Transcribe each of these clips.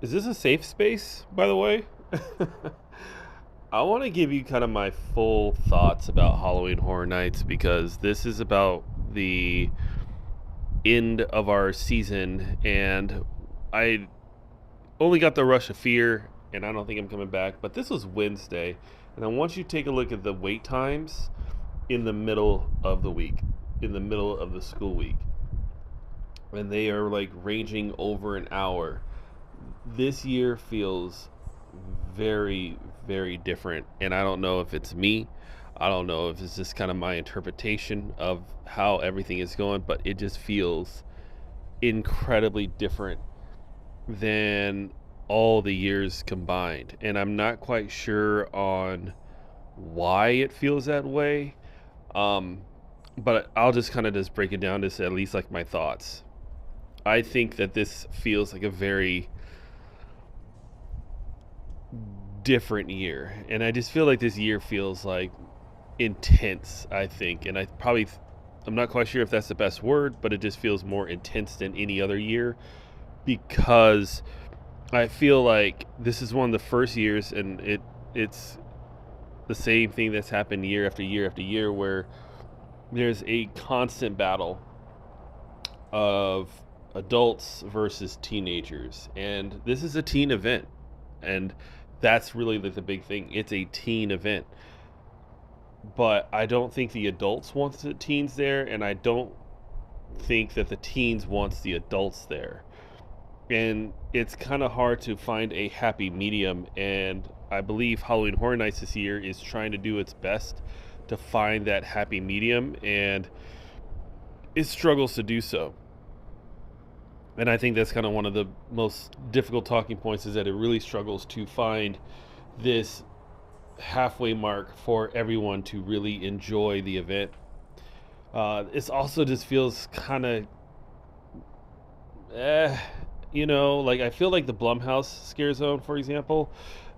Is this a safe space, by the way? I want to give you kind of my full thoughts about Halloween Horror Nights because this is about the end of our season, and I only got the rush of fear, and I don't think I'm coming back. But this was Wednesday, and I want you to take a look at the wait times in the middle of the week, in the middle of the school week, and they are like ranging over an hour. This year feels very, very different. And I don't know if it's me. I don't know if it's just kind of my interpretation of how everything is going, but it just feels incredibly different than all the years combined. And I'm not quite sure on why it feels that way. Um, but I'll just kind of just break it down to say at least like my thoughts. I think that this feels like a very different year, and I just feel like this year feels like intense. I think, and I'm not quite sure if that's the best word, but it just feels more intense than any other year because I feel like this is one of the first years, and it's the same thing that's happened year after year after year, where there's a constant battle of adults versus teenagers, and this is a teen event, and that's really the big thing. It's a teen event, but I don't think the adults want the teens there, and I don't think that the teens wants the adults there. And it's kind of hard to find a happy medium, and I believe Halloween Horror Nights this year is trying to do its best to find that happy medium, and it struggles to do so. And I think that's kind of one of the most difficult talking points, is that it really struggles to find this halfway mark for everyone to really enjoy the event. It also just feels kind of, eh, like I feel like the Blumhouse Scare Zone, for example,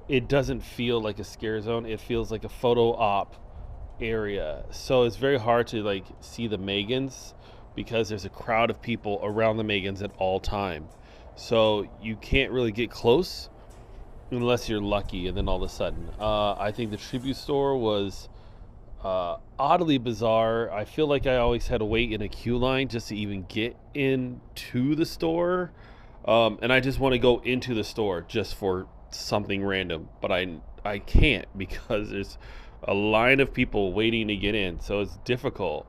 it doesn't feel like a scare zone. It feels like a photo op area. So it's very hard to like see the Megans because there's a crowd of people around the Megans at all time. So you can't really get close unless you're lucky, and then all of a sudden, I think the tribute store was oddly bizarre. I feel like I always had to wait in a queue line just to even get into the store, and I just want to go into the store just for something random, but I can't because there's a line of people waiting to get in, so it's difficult.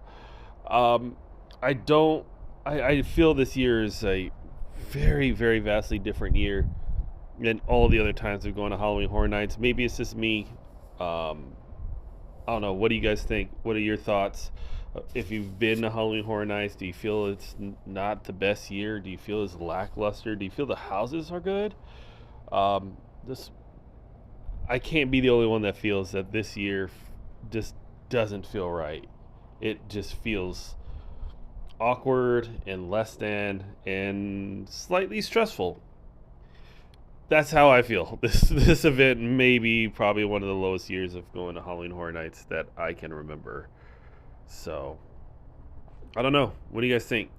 Um, I don't. I feel this year is a very, very vastly different year than all the other times we've gone to Halloween Horror Nights. Maybe it's just me. Um, I don't know. What do you guys think? What are your thoughts? If you've been to Halloween Horror Nights, do you feel it's not the best year? Do you feel it's lackluster? Do you feel the houses are good? This I can't be the only one that feels that this year just doesn't feel right. It just feels awkward and less than and slightly stressful. That's how I feel. This event may be probably one of the lowest years of going to Halloween Horror Nights that I can remember. So I don't know. What do you guys think?